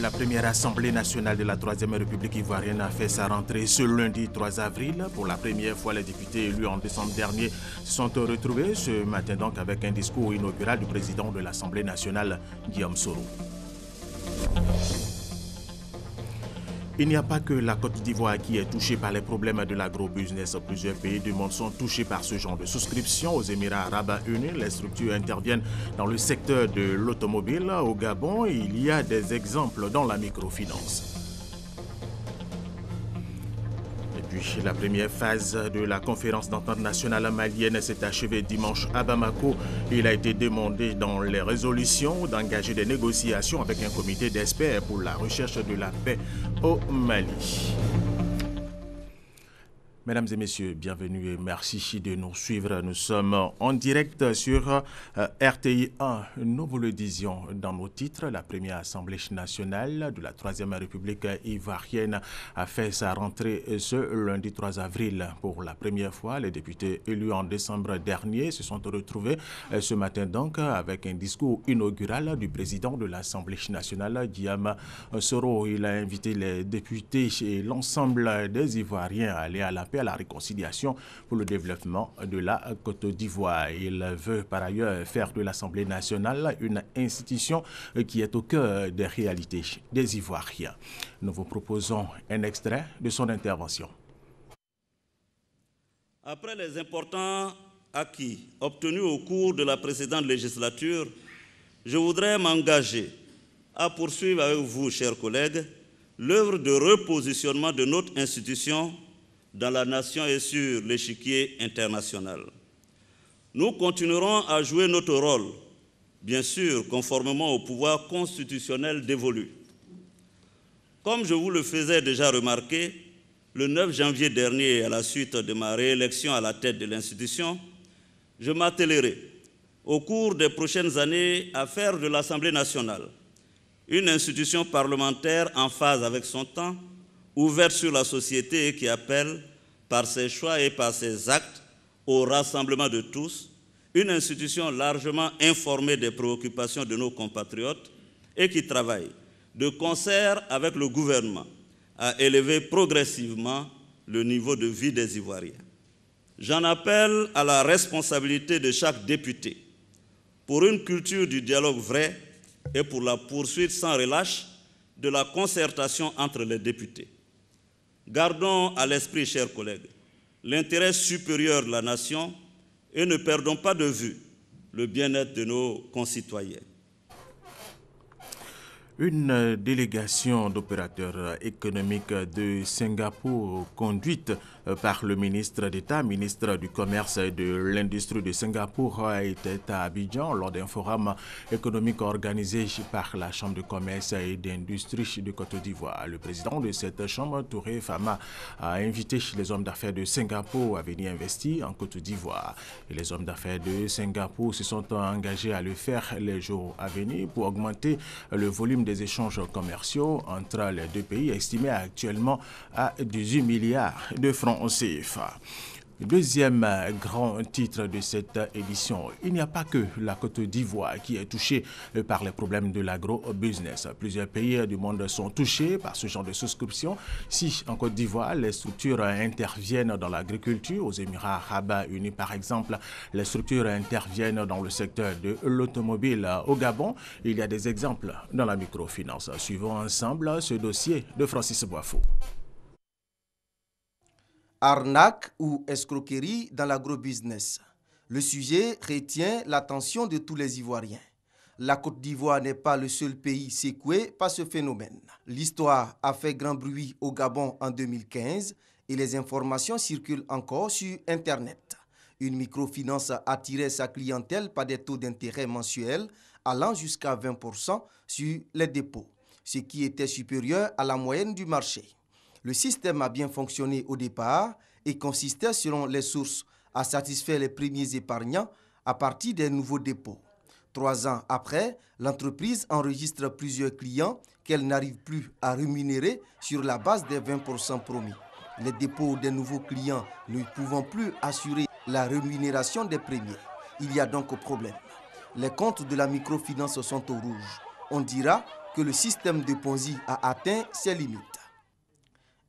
La première Assemblée nationale de la Troisième République ivoirienne a fait sa rentrée ce lundi 3 avril. Pour la première fois, les députés élus en décembre dernier se sont retrouvés ce matin donc avec un discours inaugural du président de l'Assemblée nationale, Guillaume Soro. Il n'y a pas que la Côte d'Ivoire qui est touchée par les problèmes de l'agro-business. Plusieurs pays du monde sont touchés par ce genre de souscription. Aux Émirats arabes unis, les structures interviennent dans le secteur de l'automobile. Au Gabon, il y a des exemples dans la microfinance. La première phase de la conférence d'entente nationale malienne s'est achevée dimanche à Bamako. Il a été demandé dans les résolutions d'engager des négociations avec un comité d'experts pour la recherche de la paix au Mali. Mesdames et messieurs, bienvenue et merci de nous suivre. Nous sommes en direct sur RTI 1. Nous vous le disions dans nos titres, la première Assemblée nationale de la Troisième République ivoirienne a fait sa rentrée ce lundi 3 avril. Pour la première fois, les députés élus en décembre dernier se sont retrouvés ce matin donc avec un discours inaugural du président de l'Assemblée nationale, Guillaume Soro. Il a invité les députés et l'ensemble des Ivoiriens à aller à la à la réconciliation pour le développement de la Côte d'Ivoire. Il veut par ailleurs faire de l'Assemblée nationale une institution qui est au cœur des réalités des Ivoiriens. Nous vous proposons un extrait de son intervention. Après les importants acquis obtenus au cours de la précédente législature, je voudrais m'engager à poursuivre avec vous, chers collègues, l'œuvre de repositionnement de notre institution dans la nation et sur l'échiquier international. Nous continuerons à jouer notre rôle, bien sûr, conformément au pouvoir constitutionnel dévolu. Comme je vous le faisais déjà remarquer, le 9 janvier dernier, à la suite de ma réélection à la tête de l'institution, je m'attellerai, au cours des prochaines années, à faire de l'Assemblée nationale une institution parlementaire en phase avec son temps, ouverte sur la société et qui appelle, par ses choix et par ses actes, au rassemblement de tous, une institution largement informée des préoccupations de nos compatriotes et qui travaille de concert avec le gouvernement à élever progressivement le niveau de vie des Ivoiriens. J'en appelle à la responsabilité de chaque député pour une culture du dialogue vrai et pour la poursuite sans relâche de la concertation entre les députés. Gardons à l'esprit, chers collègues, l'intérêt supérieur de la nation et ne perdons pas de vue le bien-être de nos concitoyens. Une délégation d'opérateurs économiques de Singapour conduite par le ministre d'État, ministre du Commerce et de l'Industrie de Singapour, était à Abidjan lors d'un forum économique organisé par la Chambre de commerce et d'industrie de Côte d'Ivoire. Le président de cette chambre, Touré Fama, a invité les hommes d'affaires de Singapour à venir investir en Côte d'Ivoire. Et les hommes d'affaires de Singapour se sont engagés à le faire les jours à venir pour augmenter le volume des échanges commerciaux entre les deux pays, estimés actuellement à 18 milliards de francs CFA. Deuxième grand titre de cette édition, il n'y a pas que la Côte d'Ivoire qui est touchée par les problèmes de l'agro-business. Plusieurs pays du monde sont touchés par ce genre de souscription. Si en Côte d'Ivoire, les structures interviennent dans l'agriculture, aux Émirats arabes unis par exemple, les structures interviennent dans le secteur de l'automobile. Au Gabon, il y a des exemples dans la microfinance. Suivons ensemble ce dossier de Francis Boifo. Arnaque ou escroquerie dans l'agrobusiness. Le sujet retient l'attention de tous les Ivoiriens. La Côte d'Ivoire n'est pas le seul pays secoué par ce phénomène. L'histoire a fait grand bruit au Gabon en 2015 et les informations circulent encore sur Internet. Une microfinance attirait sa clientèle par des taux d'intérêt mensuels allant jusqu'à 20% sur les dépôts, ce qui était supérieur à la moyenne du marché. Le système a bien fonctionné au départ et consistait, selon les sources, à satisfaire les premiers épargnants à partir des nouveaux dépôts. 3 ans après, l'entreprise enregistre plusieurs clients qu'elle n'arrive plus à rémunérer sur la base des 20% promis. Les dépôts des nouveaux clients ne pouvant plus assurer la rémunération des premiers. Il y a donc un problème. Les comptes de la microfinance sont au rouge. On dira que le système de Ponzi a atteint ses limites.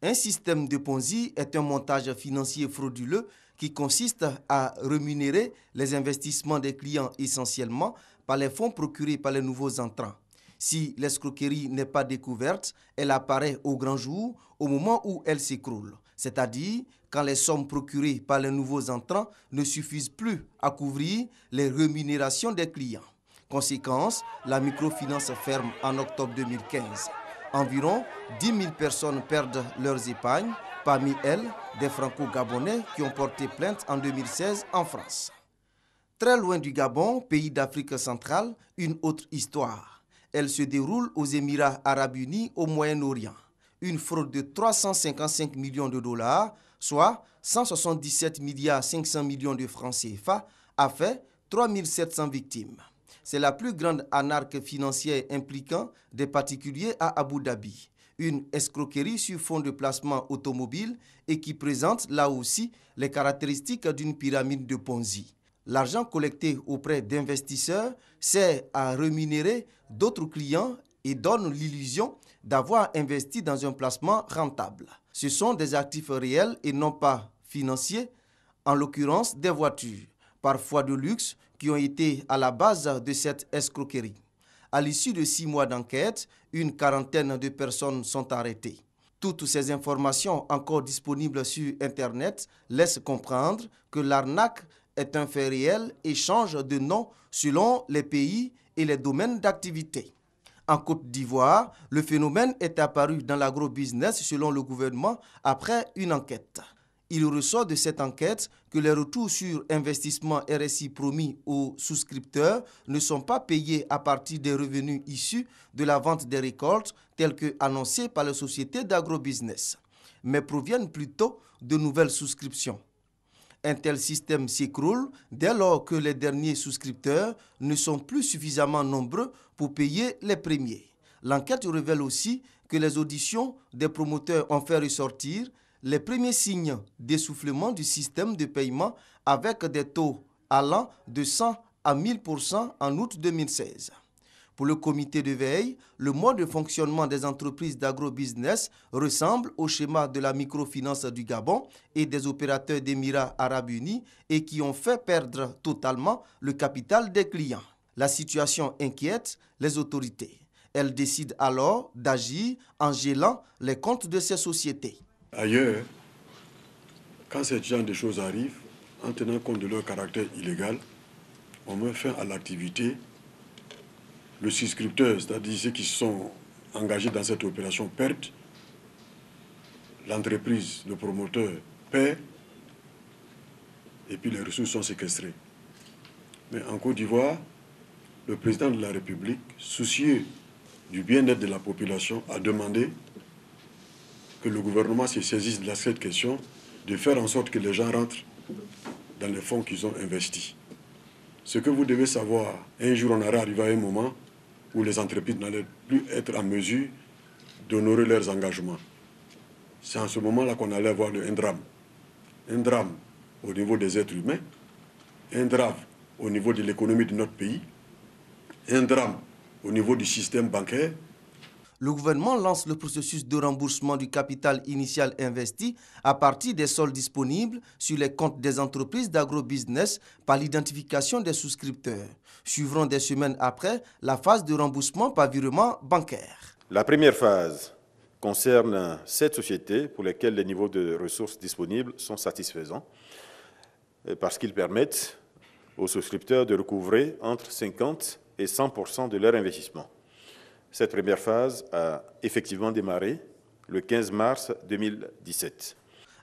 Un système de Ponzi est un montage financier frauduleux qui consiste à rémunérer les investissements des clients essentiellement par les fonds procurés par les nouveaux entrants. Si l'escroquerie n'est pas découverte, elle apparaît au grand jour au moment où elle s'écroule, c'est-à-dire quand les sommes procurées par les nouveaux entrants ne suffisent plus à couvrir les rémunérations des clients. Conséquence, la microfinance ferme en octobre 2015. Environ 10 000 personnes perdent leurs épargnes, parmi elles des Franco-Gabonais qui ont porté plainte en 2016 en France. Très loin du Gabon, pays d'Afrique centrale, une autre histoire. Elle se déroule aux Émirats arabes unis au Moyen-Orient. Une fraude de 355 millions de dollars, soit 177 milliards 500 millions de francs CFA, a fait 3 700 victimes. C'est la plus grande arnaque financière impliquant des particuliers à Abu Dhabi. Une escroquerie sur fond de placement automobile et qui présente là aussi les caractéristiques d'une pyramide de Ponzi. L'argent collecté auprès d'investisseurs sert à rémunérer d'autres clients et donne l'illusion d'avoir investi dans un placement rentable. Ce sont des actifs réels et non pas financiers, en l'occurrence des voitures, parfois de luxe, qui ont été à la base de cette escroquerie. À l'issue de 6 mois d'enquête, une quarantaine de personnes sont arrêtées. Toutes ces informations encore disponibles sur Internet laissent comprendre que l'arnaque est un fait réel et change de nom selon les pays et les domaines d'activité. En Côte d'Ivoire, le phénomène est apparu dans l'agrobusiness selon le gouvernement après une enquête. Il ressort de cette enquête que les retours sur investissement RSI promis aux souscripteurs ne sont pas payés à partir des revenus issus de la vente des récoltes tels que annoncés par les sociétés d'agrobusiness, mais proviennent plutôt de nouvelles souscriptions. Un tel système s'écroule dès lors que les derniers souscripteurs ne sont plus suffisamment nombreux pour payer les premiers. L'enquête révèle aussi que les auditions des promoteurs ont fait ressortir les premiers signes d'essoufflement du système de paiement avec des taux allant de 100 à 1000% en août 2016. Pour le comité de veille, le mode de fonctionnement des entreprises d'agrobusiness ressemble au schéma de la microfinance du Gabon et des opérateurs d'Émirats arabes unis et qui ont fait perdre totalement le capital des clients. La situation inquiète les autorités. Elles décident alors d'agir en gelant les comptes de ces sociétés. Ailleurs, quand ce genre de choses arrivent, en tenant compte de leur caractère illégal, on met fin à l'activité. Le souscripteur, c'est-à-dire ceux qui sont engagés dans cette opération, perdent. L'entreprise, le promoteur, perd. Et puis les ressources sont séquestrées. Mais en Côte d'Ivoire, le président de la République, soucieux du bien-être de la population, a demandé que le gouvernement se saisisse de cette question, de faire en sorte que les gens rentrent dans les fonds qu'ils ont investis. Ce que vous devez savoir, un jour on aura arrivé à un moment où les entreprises n'allaient plus être en mesure d'honorer leurs engagements. C'est en ce moment-là qu'on allait avoir un drame. Un drame au niveau des êtres humains, un drame au niveau de l'économie de notre pays, un drame au niveau du système bancaire. Le gouvernement lance le processus de remboursement du capital initial investi à partir des soldes disponibles sur les comptes des entreprises d'agrobusiness par l'identification des souscripteurs. Suivront des semaines après la phase de remboursement par virement bancaire. La première phase concerne 7 sociétés pour lesquelles les niveaux de ressources disponibles sont satisfaisants parce qu'ils permettent aux souscripteurs de recouvrer entre 50 et 100% de leur investissement. Cette première phase a effectivement démarré le 15 mars 2017.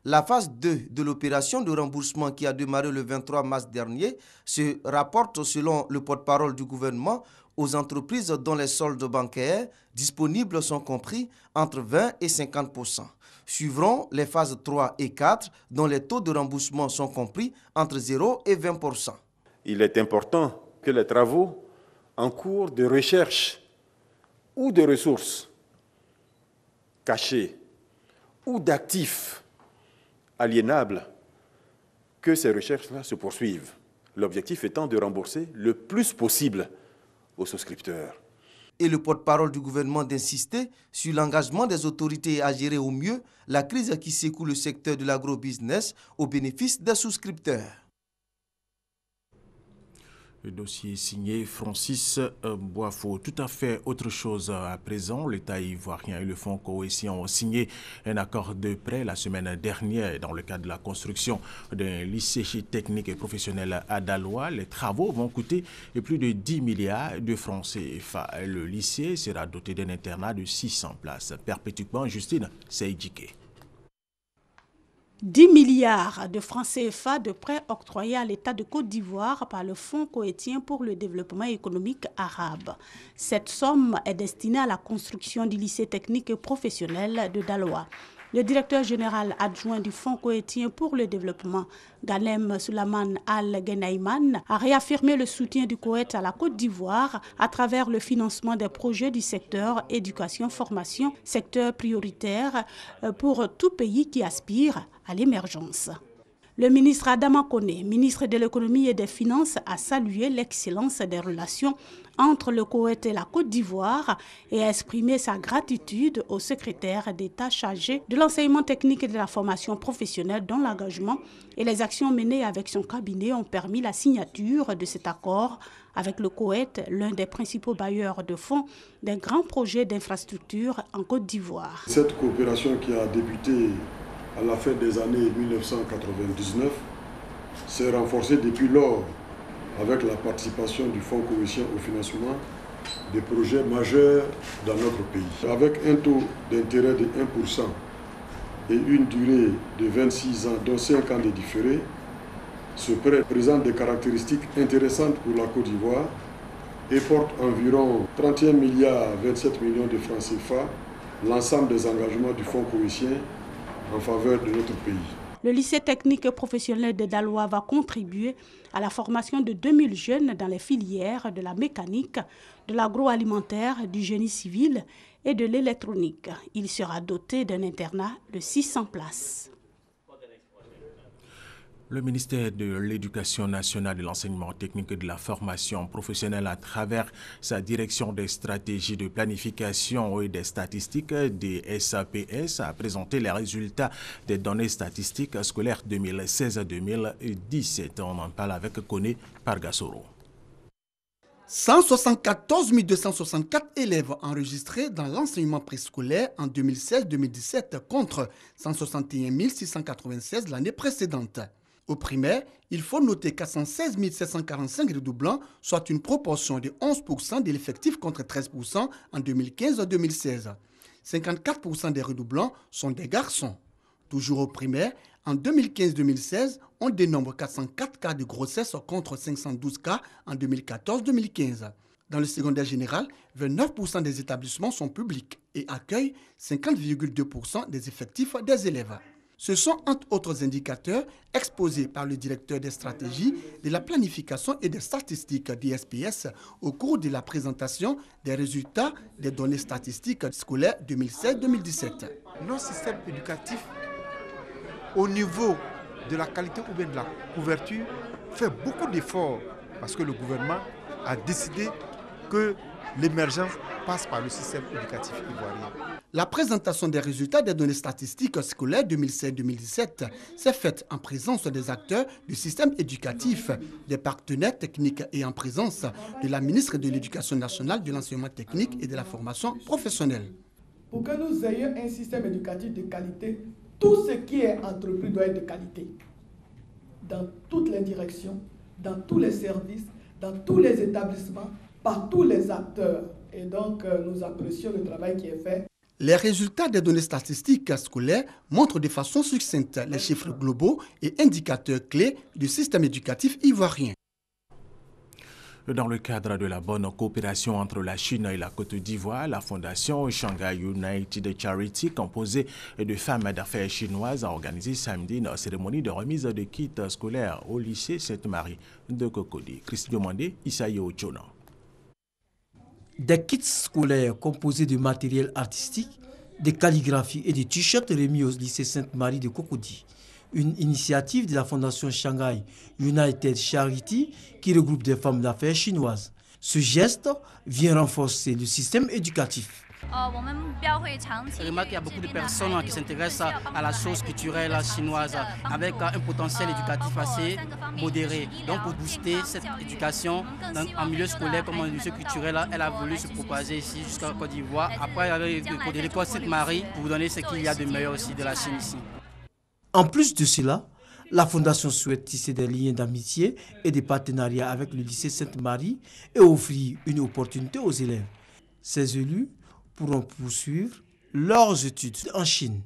La phase 2 de l'opération de remboursement qui a démarré le 23 mars dernier se rapporte, selon le porte-parole du gouvernement, aux entreprises dont les soldes bancaires disponibles sont compris entre 20 et 50%. Suivront les phases 3 et 4 dont les taux de remboursement sont compris entre 0 et 20%. Il est important que les travaux en cours de recherche ou de ressources cachées ou d'actifs aliénables, que ces recherches-là se poursuivent. L'objectif étant de rembourser le plus possible aux souscripteurs. Et le porte-parole du gouvernement d'insister sur l'engagement des autorités à gérer au mieux la crise qui secoue le secteur de l'agrobusiness au bénéfice des souscripteurs. Le dossier signé Francis Boifo. Tout à fait autre chose à présent. L'État ivoirien et le Fonds cohésion ont signé un accord de prêt la semaine dernière dans le cadre de la construction d'un lycée technique et professionnel à Daloa. Les travaux vont coûter plus de 10 milliards de francs CFA. Le lycée sera doté d'un internat de 600 places. Perpétuellement, Justine Seydjike. 10 milliards de francs CFA de prêts octroyés à l'État de Côte d'Ivoire par le Fonds cohétien pour le développement économique arabe. Cette somme est destinée à la construction du lycée technique et professionnel de Daloa. Le directeur général adjoint du Fonds cohétien pour le développement, Ghanem Soulaman Al-Genaïman, a réaffirmé le soutien du Koweït à la Côte d'Ivoire à travers le financement des projets du secteur éducation-formation, secteur prioritaire pour tout pays qui aspire à l'émergence. Le ministre Adama Koné, ministre de l'économie et des finances, a salué l'excellence des relations entre le Koweït et la Côte d'Ivoire et a exprimé sa gratitude au secrétaire d'État chargé de l'enseignement technique et de la formation professionnelle dont l'engagement et les actions menées avec son cabinet ont permis la signature de cet accord avec le Koweït, l'un des principaux bailleurs de fonds d'un grand projet d'infrastructure en Côte d'Ivoire. Cette coopération qui a débuté à la fin des années 1999 s'est renforcée depuis lors avec la participation du Fonds cohésion au financement des projets majeurs dans notre pays. Avec un taux d'intérêt de 1% et une durée de 26 ans, dont 5 ans de différé, ce prêt présente des caractéristiques intéressantes pour la Côte d'Ivoire et porte environ 31 milliards 27 millions de francs CFA, l'ensemble des engagements du Fonds cohésion en faveur de notre pays. Le lycée technique professionnel de Daloa va contribuer à la formation de 2000 jeunes dans les filières de la mécanique, de l'agroalimentaire, du génie civil et de l'électronique. Il sera doté d'un internat de 600 places. Le ministère de l'Éducation nationale, de l'enseignement technique et de la formation professionnelle, à travers sa direction des stratégies de planification et des statistiques des SAPS, a présenté les résultats des données statistiques scolaires 2016-2017. On en parle avec Koné Pargasoro. 174 264 élèves enregistrés dans l'enseignement préscolaire en 2016-2017 contre 161 696 l'année précédente. Au primaire, il faut noter 416 745 redoublants, soit une proportion de 11% de l'effectif contre 13% en 2015-2016. 54% des redoublants sont des garçons. Toujours au primaire, en 2015-2016, on dénombre 404 cas de grossesse contre 512 cas en 2014-2015. Dans le secondaire général, 29% des établissements sont publics et accueillent 50,2% des effectifs des élèves. Ce sont entre autres indicateurs exposés par le directeur des stratégies, de la planification et des statistiques d'ISPS au cours de la présentation des résultats des données statistiques scolaires 2016-2017. Nos systèmes éducatifs, au niveau de la qualité ou bien de la couverture, fait beaucoup d'efforts parce que le gouvernement a décidé que l'émergence passe par le système éducatif ivoirien. La présentation des résultats des données statistiques scolaires 2016-2017 s'est faite en présence des acteurs du système éducatif, des partenaires techniques et en présence de la ministre de l'Éducation nationale, de l'enseignement technique et de la formation professionnelle. Pour que nous ayons un système éducatif de qualité, tout ce qui est entrepris doit être de qualité. Dans toutes les directions, dans tous les services, dans tous les établissements, par tous les acteurs. Et donc, nous apprécions le travail qui est fait. Les résultats des données statistiques scolaires montrent de façon succincte les chiffres globaux et indicateurs clés du système éducatif ivoirien. Dans le cadre de la bonne coopération entre la Chine et la Côte d'Ivoire, la fondation Shanghai United Charity, composée de femmes d'affaires chinoises, a organisé samedi une cérémonie de remise de kits scolaires au lycée Sainte-Marie de Cocody. Christy Demandé, Isaïe Ochona. Des kits scolaires composés de matériel artistique, de calligraphie et de t-shirts remis au lycée Sainte-Marie de Cocody. Une initiative de la fondation Shanghai United Charity qui regroupe des femmes d'affaires chinoises. Ce geste vient renforcer le système éducatif. Je remarque qu'il y a beaucoup de personnes qui s'intéressent à la chose culturelle chinoise avec un potentiel éducatif assez modéré. Donc pour booster cette éducation en milieu scolaire comme en milieu culturel, elle a voulu se propager ici jusqu'à Côte d'Ivoire. Après, elle avait le de l'école Sainte-Marie pour vous donner ce qu'il y a de meilleur aussi de la Chine ici. En plus de cela, la Fondation souhaite tisser des liens d'amitié et de partenariat avec le lycée Sainte-Marie et offrir une opportunité aux élèves. Ces élus pourront poursuivre leurs études en Chine.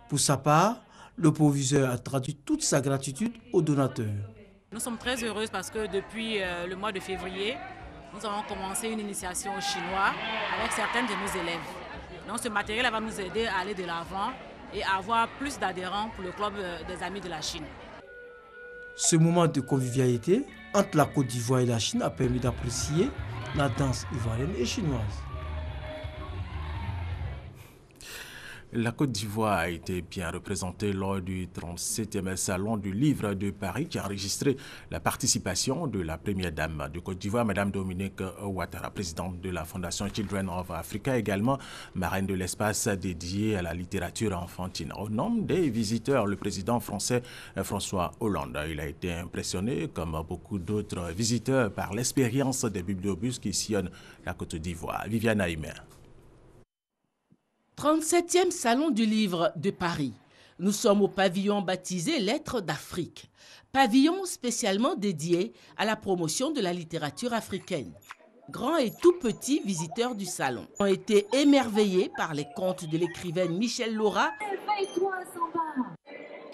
Pour sa part, le proviseur a traduit toute sa gratitude aux donateurs. Nous sommes très heureuses parce que depuis le mois de février, nous avons commencé une initiation au chinois avec certains de nos élèves. Donc ce matériel va nous aider à aller de l'avant et à avoir plus d'adhérents pour le club des amis de la Chine. Ce moment de convivialité entre la Côte d'Ivoire et la Chine a permis d'apprécier la danse ivoirienne et chinoise. La Côte d'Ivoire a été bien représentée lors du 37e Salon du Livre de Paris qui a enregistré la participation de la première dame de Côte d'Ivoire, Mme Dominique Ouattara, présidente de la Fondation Children of Africa, également marraine de l'espace dédié à la littérature enfantine. Au nom des visiteurs, le président français François Hollande, il a été impressionné, comme beaucoup d'autres visiteurs, par l'expérience des bibliobus qui sillonnent la Côte d'Ivoire. Viviane Aïmer. 37e Salon du Livre de Paris. Nous sommes au pavillon baptisé Lettres d'Afrique, pavillon spécialement dédié à la promotion de la littérature africaine. Grands et tout petits visiteurs du salon ont été émerveillés par les contes de l'écrivaine Michel Laura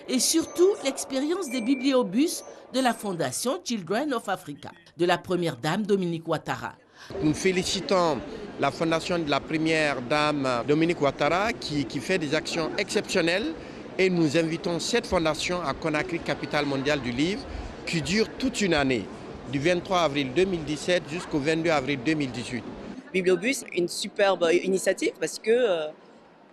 et surtout l'expérience des bibliobus de la Fondation Children of Africa, de la première dame Dominique Ouattara. Nous félicitons la fondation de la première dame Dominique Ouattara qui fait des actions exceptionnelles et nous invitons cette fondation à Conakry, capitale mondiale du livre, qui dure toute une année, du 23 avril 2017 jusqu'au 22 avril 2018. Bibliobus, une superbe initiative parce que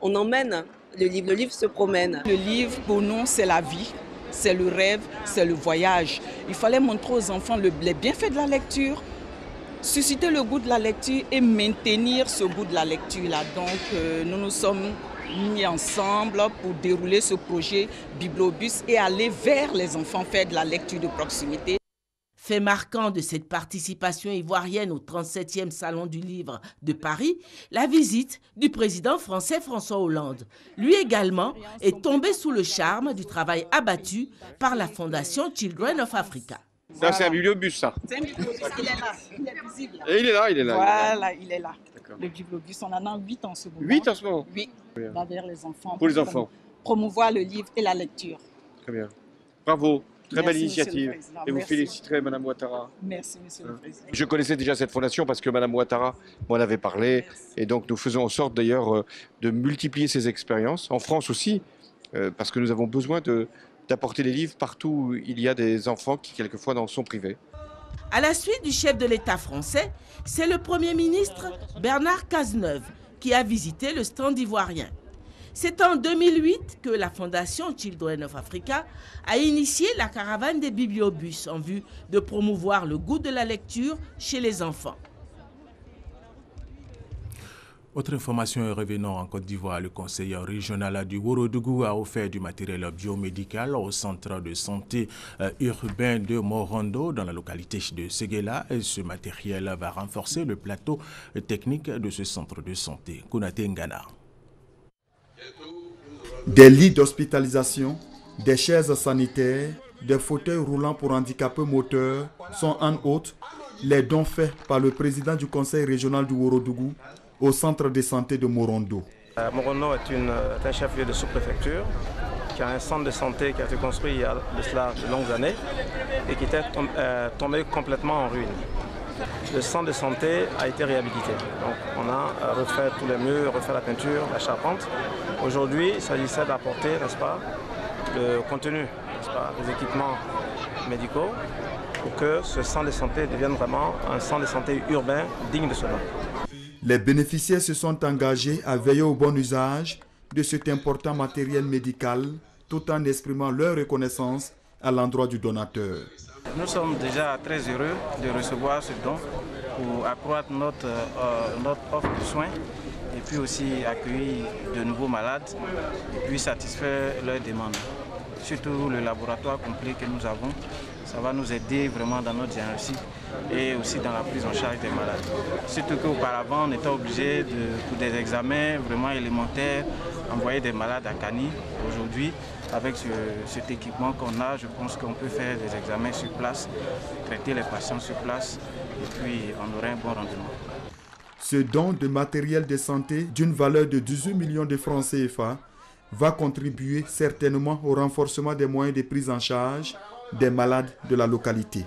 on emmène le livre se promène. Le livre pour nous c'est la vie, c'est le rêve, c'est le voyage. Il fallait montrer aux enfants les bienfaits de la lecture, susciter le goût de la lecture et maintenir ce goût de la lecture-là. Donc nous nous sommes mis ensemble pour dérouler ce projet Bibliobus et aller vers les enfants, faire de la lecture de proximité. Fait marquant de cette participation ivoirienne au 37e Salon du Livre de Paris, la visite du président français François Hollande. Lui également est tombé sous le charme du travail abattu par la Fondation Children of Africa. Ça, c'est un bibliobus, ça. C'est un bibliobus, il est là, il est visible. Et il est là, il est là. Voilà, il est là. Le bibliobus, on en a 8 en ce moment. 8 en ce moment? Oui, va vers les enfants. Pour les enfants. Promouvoir le livre et la lecture. Très bien. Bravo, très belle initiative. Et vous Merci. féliciterez Mme Ouattara. Merci, Monsieur le Président. Je connaissais déjà cette fondation parce que Mme Ouattara m'en avait parlé. Et donc nous faisons en sorte d'ailleurs de multiplier ces expériences, en France aussi, parce que nous avons besoin d'apporter des livres partout où il y a des enfants qui quelquefois en sont privés. À la suite du chef de l'État français, c'est le Premier ministre Bernard Cazeneuve qui a visité le stand ivoirien. C'est en 2008 que la Fondation Children of Africa a initié la caravane des bibliobus en vue de promouvoir le goût de la lecture chez les enfants. Autre information revenant en Côte d'Ivoire, le conseil régional du Ourodougou a offert du matériel biomédical au centre de santé urbain de Morondo dans la localité de Séguéla. Et ce matériel va renforcer le plateau technique de ce centre de santé. Konaté Ngana. Des lits d'hospitalisation, des chaises sanitaires, des fauteuils roulants pour handicapés moteurs sont en autres les dons faits par le président du conseil régional du Ourodougou au centre de santé de Morondo. Morondo est un chef-lieu de sous-préfecture qui a un centre de santé qui a été construit il y a de cela de longues années et qui était tombé complètement en ruine. Le centre de santé a été réhabilité. Donc on a refait tous les murs, refait la peinture, la charpente. Aujourd'hui, il s'agissait d'apporter, n'est-ce pas, le contenu, n'est-ce pas, des équipements médicaux pour que ce centre de santé devienne vraiment un centre de santé urbain digne de ce nom. Les bénéficiaires se sont engagés à veiller au bon usage de cet important matériel médical tout en exprimant leur reconnaissance à l'endroit du donateur. Nous sommes déjà très heureux de recevoir ce don pour accroître notre offre de soins et puis aussi accueillir de nouveaux malades et puis satisfaire leurs demandes. Surtout le laboratoire complet que nous avons, ça va nous aider vraiment dans notre diagnostic et aussi dans la prise en charge des malades. Surtout qu'auparavant, on était obligé, pour des examens vraiment élémentaires, envoyer des malades à Kani. Aujourd'hui, avec cet équipement qu'on a, je pense qu'on peut faire des examens sur place, traiter les patients sur place et puis on aurait un bon rendement. Ce don de matériel de santé d'une valeur de 18 millions de francs CFA va contribuer certainement au renforcement des moyens de prise en charge des malades de la localité.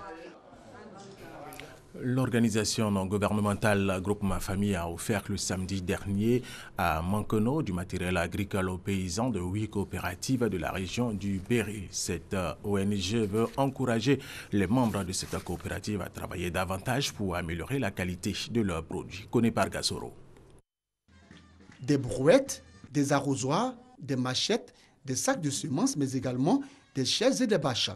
L'organisation non gouvernementale Groupement Famille a offert le samedi dernier à Mankono du matériel agricole aux paysans de 8 coopératives de la région du Berry. Cette ONG veut encourager les membres de cette coopérative à travailler davantage pour améliorer la qualité de leurs produits. Connu par Gassoro. Des brouettes, des arrosoirs, des machettes, des sacs de semences, mais également des chaises et des bâches.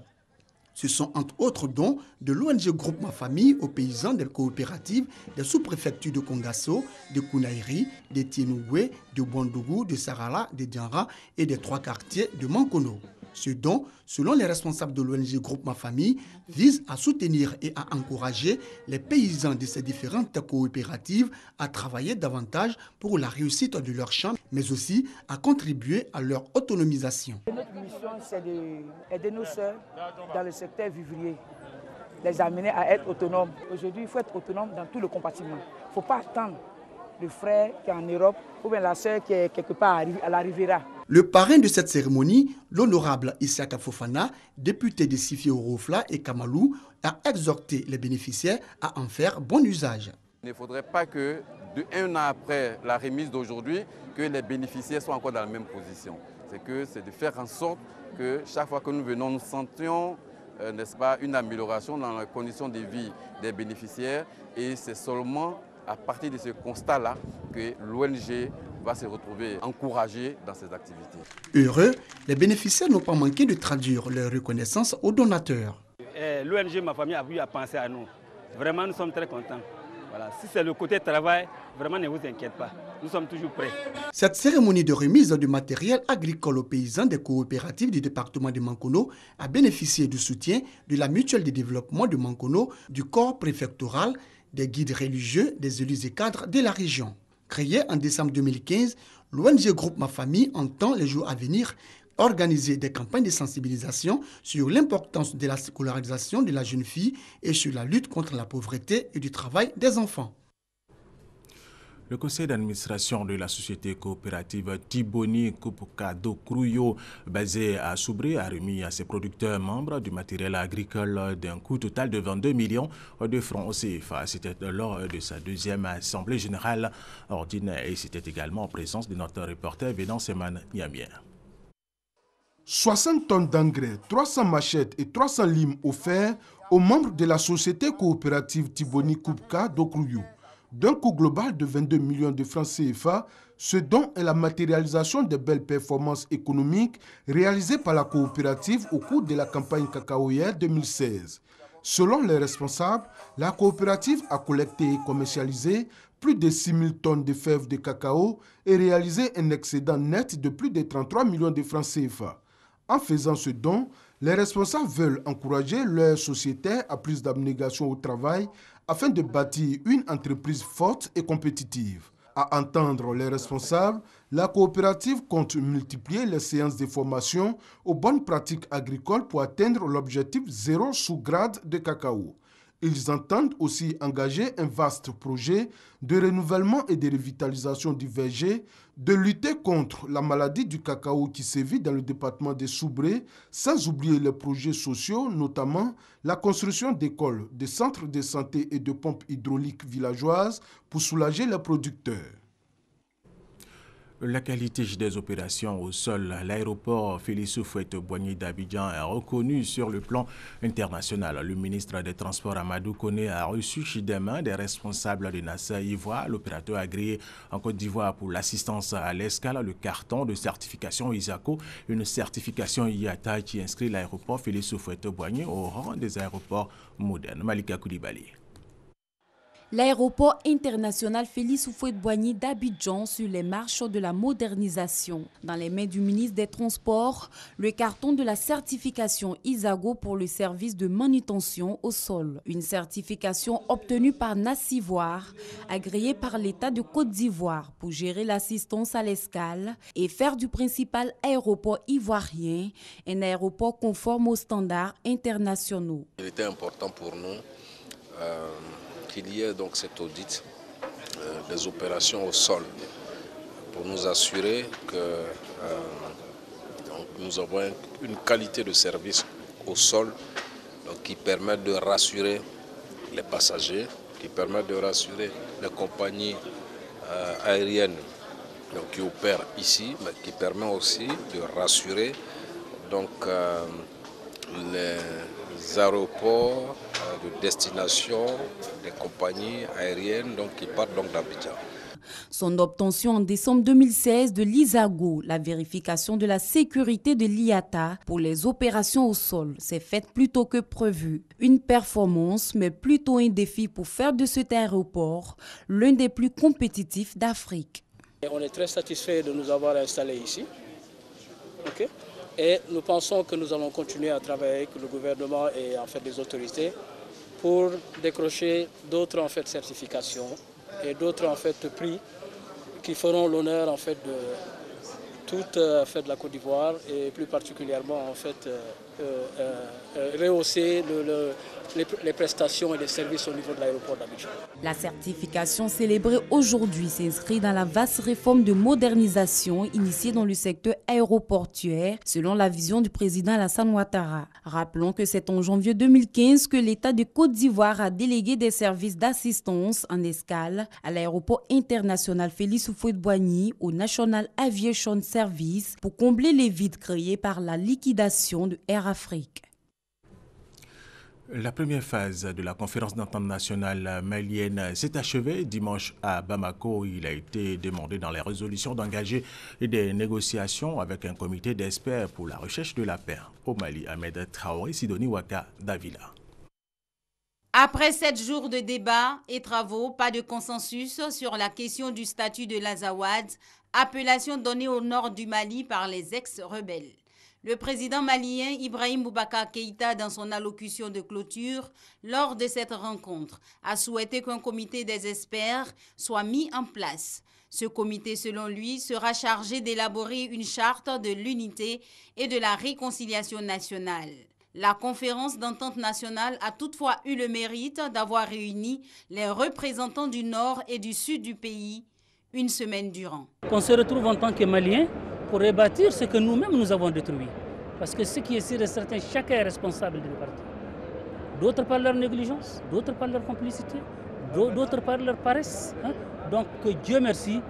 Ce sont entre autres dons de l'ONG Groupement Famille aux paysans des coopératives des sous-préfectures de Kongasso, de Kounaïri, de Tienoué, de Bondougou, de Sarala, de Dianra et des 3 quartiers de Mankono. Ce don, selon les responsables de l'ONG Groupement Famille, vise à soutenir et à encourager les paysans de ces différentes coopératives à travailler davantage pour la réussite de leur champ, mais aussi à contribuer à leur autonomisation. Notre mission, c'est d'aider nos sœurs dans le secteur vivrier, les amener à être autonomes. Aujourd'hui, il faut être autonome dans tout le compartiment. Il ne faut pas attendre le frère qui est en Europe ou bien la sœur qui est quelque part à la Riviera. Le parrain de cette cérémonie, l'honorable Issaka Fofana, député de Sifi Orofla et Kamalou, a exhorté les bénéficiaires à en faire bon usage. Il ne faudrait pas que, un an après la remise d'aujourd'hui, que les bénéficiaires soient encore dans la même position. C'est de faire en sorte que chaque fois que nous venons, nous sentions n'est-ce pas, une amélioration dans les conditions de vie des bénéficiaires. Et c'est seulement à partir de ce constat-là que l'ONG va se retrouver encouragée dans ses activités. Heureux, les bénéficiaires n'ont pas manqué de traduire leur reconnaissance aux donateurs. L'ONG Ma Famille a voulu penser à nous. Vraiment, nous sommes très contents. Voilà. Si c'est le côté travail, vraiment ne vous inquiétez pas. Nous sommes toujours prêts. Cette cérémonie de remise de matériel agricole aux paysans des coopératives du département de Mankono a bénéficié du soutien de la Mutuelle de développement de Mankono, du corps préfectoral, des guides religieux, des élus et cadres de la région. Créée en décembre 2015, l'ONG Groupement Famille entend les jours à venir organiser des campagnes de sensibilisation sur l'importance de la scolarisation de la jeune fille et sur la lutte contre la pauvreté et du travail des enfants. Le conseil d'administration de la société coopérative Tiboni Kupka Dokruyo, basée à Soubré, a remis à ses producteurs membres du matériel agricole d'un coût total de 22 millions de francs CFA. C'était lors de sa deuxième assemblée générale ordinaire et c'était également en présence de notre reporter Vénan Seman Niamien. 60 tonnes d'engrais, 300 machettes et 300 limes offerts aux membres de la société coopérative Tiboni Kupka Dokruyo. D'un coût global de 22 millions de francs CFA, ce don est la matérialisation des belles performances économiques réalisées par la coopérative au cours de la campagne cacaoyère 2016. Selon les responsables, la coopérative a collecté et commercialisé plus de 6 000 tonnes de fèves de cacao et réalisé un excédent net de plus de 33 millions de francs CFA. En faisant ce don, les responsables veulent encourager leurs sociétaires à plus d'abnégation au travail afin de bâtir une entreprise forte et compétitive. À entendre les responsables, la coopérative compte multiplier les séances de formation aux bonnes pratiques agricoles pour atteindre l'objectif 0 sous-grade de cacao. Ils entendent aussi engager un vaste projet de renouvellement et de revitalisation du verger, de lutter contre la maladie du cacao qui sévit dans le département de Soubré, sans oublier les projets sociaux, notamment la construction d'écoles, de centres de santé et de pompes hydrauliques villageoises pour soulager les producteurs. La qualité des opérations au sol, l'aéroport Félix Houphouët-Boigny d'Abidjan est reconnu sur le plan international. Le ministre des Transports Amadou Koné a reçu demain des responsables de NASA Ivoire, l'opérateur agréé en Côte d'Ivoire pour l'assistance à l'escale, le carton de certification ISACO, une certification IATA qui inscrit l'aéroport Félix Houphouët-Boigny au rang des aéroports modernes. Malika Koulibaly. L'aéroport international Félix Houphouët-Boigny d'Abidjan sur les marches de la modernisation. Dans les mains du ministre des Transports, le carton de la certification Isago pour le service de manutention au sol. Une certification obtenue par Nassivoire, agréée par l'État de Côte d'Ivoire pour gérer l'assistance à l'escale et faire du principal aéroport ivoirien un aéroport conforme aux standards internationaux. Il était important pour nous qu'il y ait donc cet audit des opérations au sol pour nous assurer que nous avons une qualité de service au sol donc, qui permet de rassurer les passagers, qui permet de rassurer les compagnies aériennes donc, qui opèrent ici, mais qui permet aussi de rassurer donc, les aéroports de destination des compagnies aériennes donc, qui partent d'Abidjan. Son obtention en décembre 2016 de l'ISAGO, la vérification de la sécurité de l'IATA pour les opérations au sol, s'est faite plus tôt que prévu. Une performance, mais plutôt un défi pour faire de cet aéroport l'un des plus compétitifs d'Afrique. On est très satisfait de nous avoir installés ici. Okay. Et nous pensons que nous allons continuer à travailler avec le gouvernement et en fait, les autorités pour décrocher d'autres certifications et d'autres prix qui feront l'honneur en fait, de toute de la Côte d'Ivoire et plus particulièrement en fait, rehausser les prestations et les services au niveau de l'aéroport d'Abidjan. La certification célébrée aujourd'hui s'inscrit dans la vaste réforme de modernisation initiée dans le secteur aéroportuaire selon la vision du président Alassane Ouattara. Rappelons que c'est en janvier 2015 que l'État de Côte d'Ivoire a délégué des services d'assistance en escale à l'aéroport international Félix Houphouët-Boigny au National Aviation Service pour combler les vides créés par la liquidation de Air Afrique. La première phase de la conférence d'entente nationale malienne s'est achevée dimanche à Bamako. Il a été demandé dans les résolutions d'engager des négociations avec un comité d'experts pour la recherche de la paix au Mali. Ahmed Traoré, Sidonie Waka, Davila. Après 7 jours de débats et travaux, pas de consensus sur la question du statut de l'Azawad, appellation donnée au nord du Mali par les ex-rebelles. Le président malien Ibrahim Boubacar Keïta, dans son allocution de clôture lors de cette rencontre, a souhaité qu'un comité des experts soit mis en place. Ce comité, selon lui, sera chargé d'élaborer une charte de l'unité et de la réconciliation nationale. La conférence d'entente nationale a toutefois eu le mérite d'avoir réuni les représentants du nord et du sud du pays une semaine durant. Qu'on se retrouve en tant que Maliens pour rebâtir ce que nous-mêmes nous avons détruit. Parce que ce qui est sûr et certain, chacun est responsable d'une partie. D'autres par leur négligence, d'autres par leur complicité, d'autres par leur paresse. Donc que Dieu merci,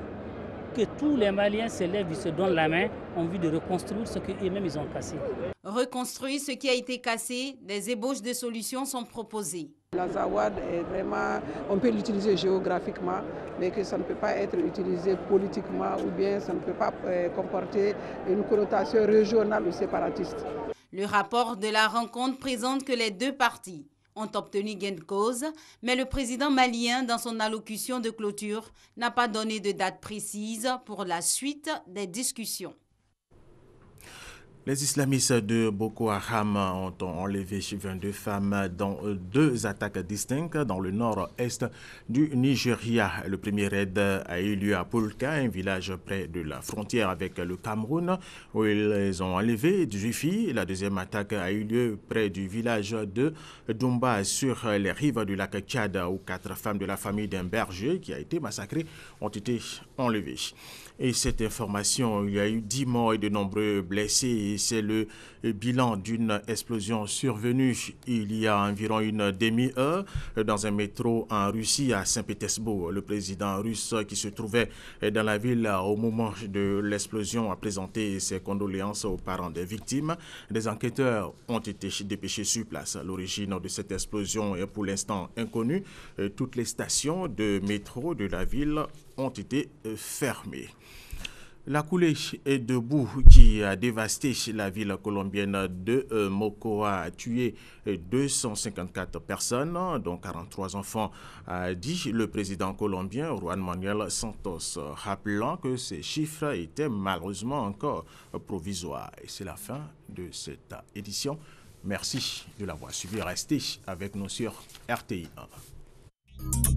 que tous les Maliens se lèvent et se donnent la main en vue de reconstruire ce qu'eux-mêmes ils ont cassé. Reconstruire ce qui a été cassé, des ébauches de solutions sont proposées. L'Azawad est vraiment, on peut l'utiliser géographiquement, mais que ça ne peut pas être utilisé politiquement ou bien ça ne peut pas comporter une connotation régionale ou séparatiste. Le rapport de la rencontre présente que les deux parties ont obtenu gain de cause, mais le président malien, dans son allocution de clôture, n'a pas donné de date précise pour la suite des discussions. Les islamistes de Boko Haram ont enlevé 22 femmes dans 2 attaques distinctes dans le nord-est du Nigeria. Le premier raid a eu lieu à Polka, un village près de la frontière avec le Cameroun, où ils ont enlevé 18 filles. La deuxième attaque a eu lieu près du village de Dumba, sur les rives du lac Tchad, où 4 femmes de la famille d'un berger qui a été massacré ont été enlevées. Et cette information, il y a eu 10 morts et de nombreux blessés. C'est le bilan d'une explosion survenue il y a environ une demi-heure dans un métro en Russie à Saint-Pétersbourg. Le président russe qui se trouvait dans la ville au moment de l'explosion a présenté ses condoléances aux parents des victimes. Des enquêteurs ont été dépêchés sur place. L'origine de cette explosion est pour l'instant inconnue. Toutes les stations de métro de la ville ont été fermées. La coulée de boue qui a dévasté la ville colombienne de Mocoa a tué 254 personnes, dont 43 enfants, a dit le président colombien Juan Manuel Santos, rappelant que ces chiffres étaient malheureusement encore provisoires. Et c'est la fin de cette édition. Merci de l'avoir suivi. Restez avec nous sur RTI 1.